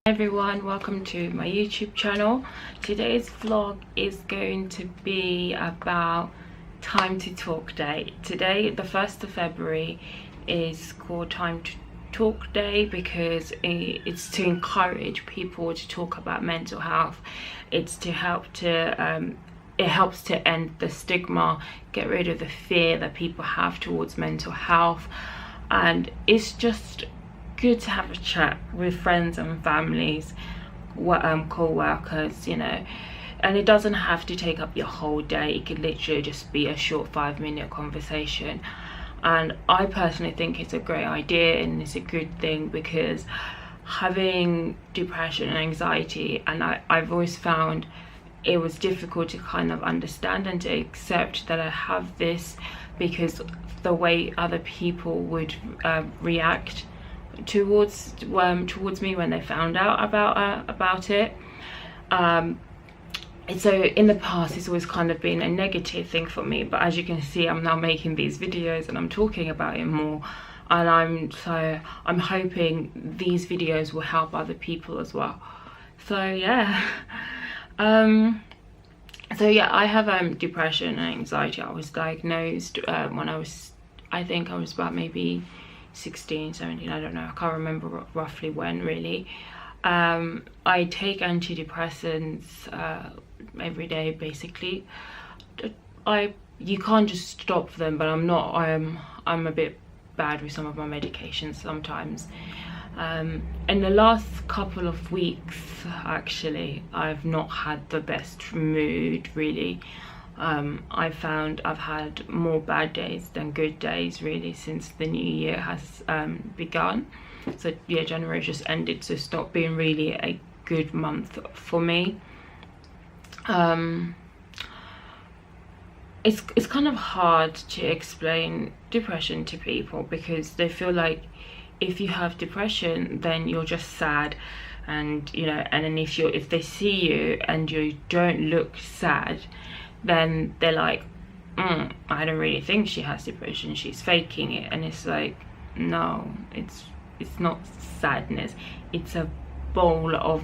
Everyone, welcome to my YouTube channel. Today's vlog is going to be about Time to Talk Day. Today, the 1st of February, is called Time to Talk Day because it's to encourage people to talk about mental health. It's to help to it helps to end the stigma, get rid of the fear that people have towards mental health, and it's just good to have a chat with friends and families, co-workers, you know, and it doesn't have to take up your whole day. It could literally just be a short 5-minute conversation, and I personally think it's a great idea and it's a good thing because having depression and anxiety, and I've always found it was difficult to kind of understand and to accept that I have this, because the way other people would react towards me when they found out about it. So in the past it's always kind of been a negative thing for me, but as you can see, I'm now making these videos and I'm talking about it more, and I'm hoping these videos will help other people as well. So yeah. I have depression and anxiety. I was diagnosed when I think I was about maybe 16, 17, I don't know, I can't remember roughly when really. I take antidepressants every day basically. You can't just stop them, but I'm a bit bad with some of my medications sometimes. In the last couple of weeks actually, I've not had the best mood really. I found I've had more bad days than good days really since the new year has begun. So yeah, January just ended, so it's not been really a good month for me. It's kind of hard to explain depression to people because they feel like if you have depression then you're just sad, and you know, and then if they see you and you don't look sad, then they're like, I don't really think she has depression, she's faking it. And it's like, no, it's not sadness, it's a bowl of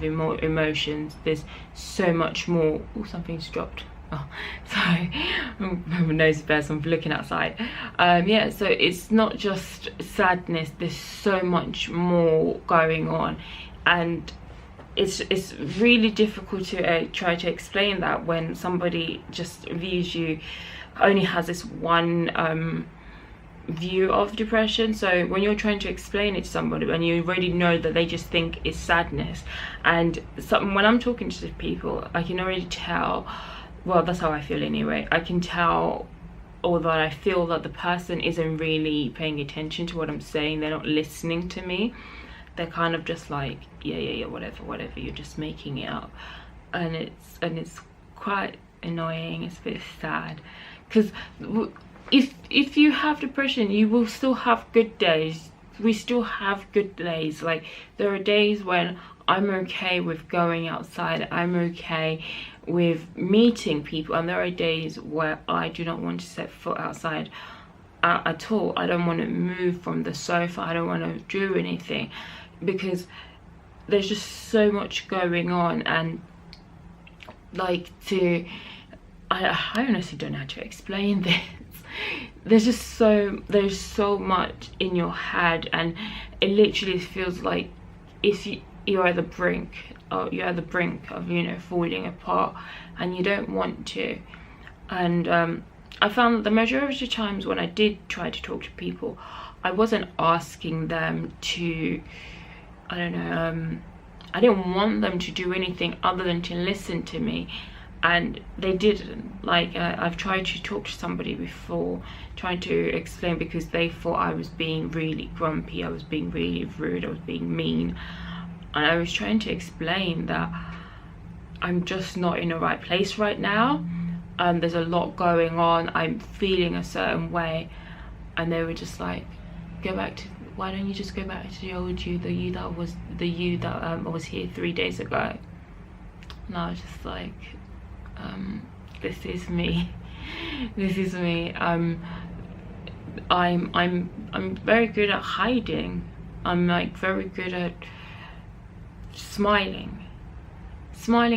emotions. There's so much more. Oh, something's dropped. Oh, sorry, I'm a nosy person, I'm looking outside. Yeah, so it's not just sadness, there's so much more going on, and it's really difficult to try to explain that when somebody just views you, only has this one view of depression. So when you're trying to explain it to somebody and you already know that they just think it's sadness, and when I'm talking to people, I can already tell, well, that's how I feel anyway, I can tell, or that I feel that the person isn't really paying attention to what I'm saying, they're not listening to me. They're kind of just like, yeah, whatever, you're just making it up. And it's quite annoying, it's a bit sad, because if you have depression, you will still have good days. We still have good days. Like, there are days when I'm okay with going outside, I'm okay with meeting people, and there are days where I do not want to set foot outside at all. I don't want to move from the sofa, I don't want to do anything, because there's just so much going on. And like, I honestly don't know how to explain this. There's so much in your head, and it literally feels like if you're at the brink of, you know, falling apart, and you don't want to. And I found that the majority of times when I did try to talk to people, I wasn't asking them to, I don't know, I didn't want them to do anything other than to listen to me, and they didn't. Like, I've tried to talk to somebody before, trying to explain, because they thought I was being really grumpy, I was being really rude, I was being mean, and I was trying to explain that I'm just not in the right place right now. There's a lot going on, I'm feeling a certain way, and they were just like, why don't you just go back to the old you, the you that was here 3 days ago? And I was just like, this is me. I'm very good at hiding. I'm like very good at smiling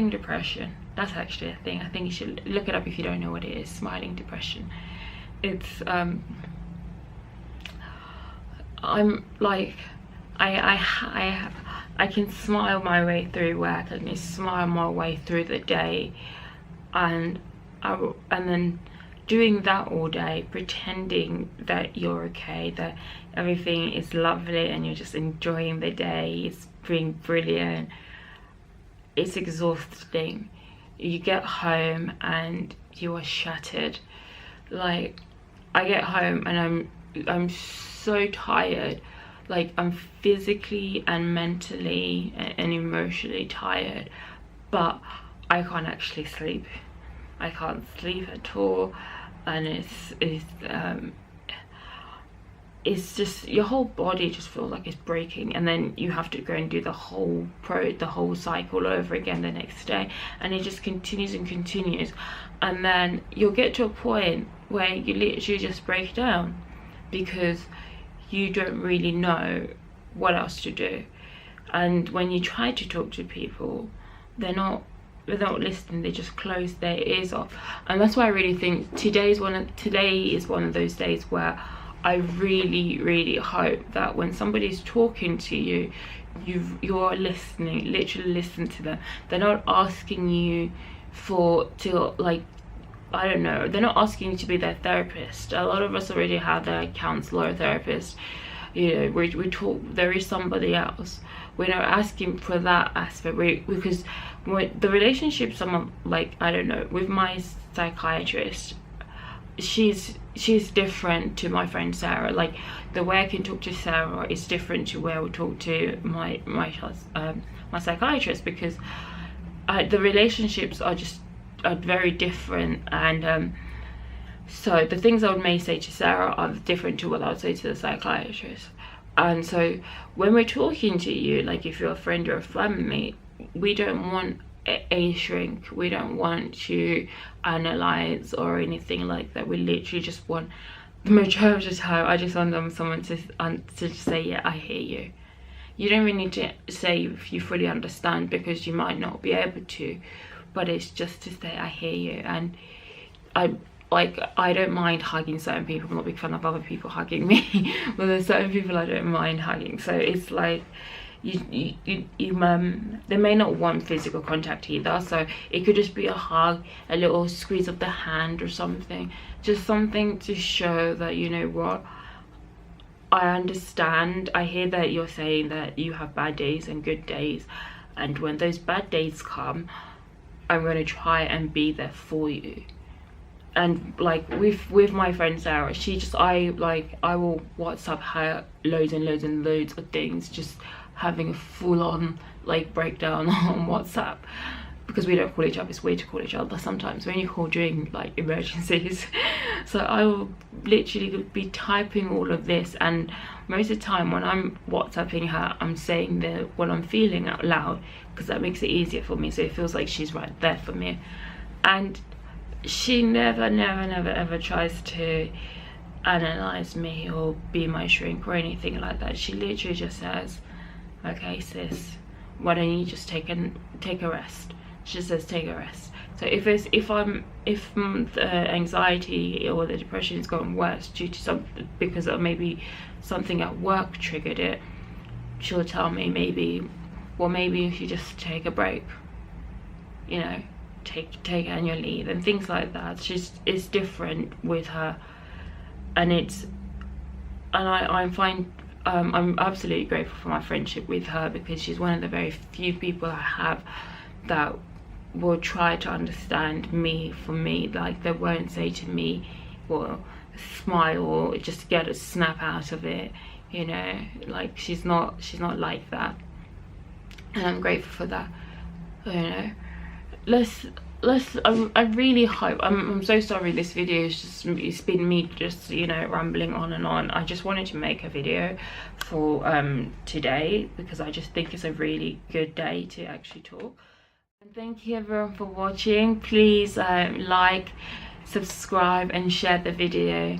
depression. That's actually a thing. I think you should look it up if you don't know what it is. Smiling depression. It's I'm like, I can smile my way through work, I can smile my way through the day, and then doing that all day, pretending that you're okay, that everything is lovely and you're just enjoying the day, it's being brilliant. It's exhausting. You get home and you are shattered. Like, I get home and I'm so tired. Like, I'm physically and mentally and emotionally tired, but I can't actually sleep. I can't sleep at all, and it's just, your whole body just feels like it's breaking, and then you have to go and do the whole cycle over again the next day, and it just continues and continues, and then you'll get to a point where you literally just break down because you don't really know what else to do. And when you try to talk to people, they're not listening, they just close their ears off. And that's why I really think today is one of those days where I really hope that when somebody's talking to you, you're listening, literally listen to them. They're not asking you like, I don't know, they're not asking you to be their therapist. A lot of us already have their counselor or therapist. You know, we talk, there is somebody else. We're not asking for that aspect, because the relationship, someone like, I don't know, with my psychiatrist, she's different to my friend Sarah. Like, the way I can talk to Sarah is different to where I would talk to my psychiatrist, because the relationships are very different, and so the things I may say to Sarah are different to what I would say to the psychiatrist. And so when we're talking to you, like if you're a friend or a family, we don't want a shrink, we don't want to analyze or anything like that. We literally just want, the majority of the time, I just want someone to just say, yeah, I hear you. You don't really need to say if you fully understand, because you might not be able to, but it's just to say, I hear you. And I don't mind hugging certain people. I'm not a big fan of other people hugging me, but there's certain people I don't mind hugging. So it's like, they may not want physical contact either, so it could just be a hug, a little squeeze of the hand or something, just something to show that, you know what, I understand. I hear that you're saying that you have bad days and good days, and when those bad days come, I'm going to try and be there for you. And like with my friend Sarah, I will WhatsApp her loads and loads of things, just having a full-on like breakdown on WhatsApp, because we don't call each other. It's weird to call each other sometimes when you call during like emergencies. So I will literally be typing all of this, and most of the time when I'm WhatsApping her, I'm saying what I'm feeling out loud, because that makes it easier for me, so it feels like she's right there for me. And she never ever tries to analyze me or be my shrink or anything like that. She literally just says, okay sis, why don't you just take a rest. She says take a rest. So if the anxiety or the depression is going worse due to something, because of maybe something at work triggered it, she'll tell me maybe you should just take a break, you know, take annual leave and things like that. It's different with her, and I'm absolutely grateful for my friendship with her, because she's one of the very few people I have that will try to understand me for me. Like, they won't say to me, well, smile or just get a snap out of it, you know. Like, she's not like that, and I'm grateful for that, you know. I really hope, I'm so sorry this video it's been me just, you know, rambling on and on. I just wanted to make a video for today, because I just think it's a really good day to actually talk. And thank you everyone for watching. Please like, subscribe and share the video.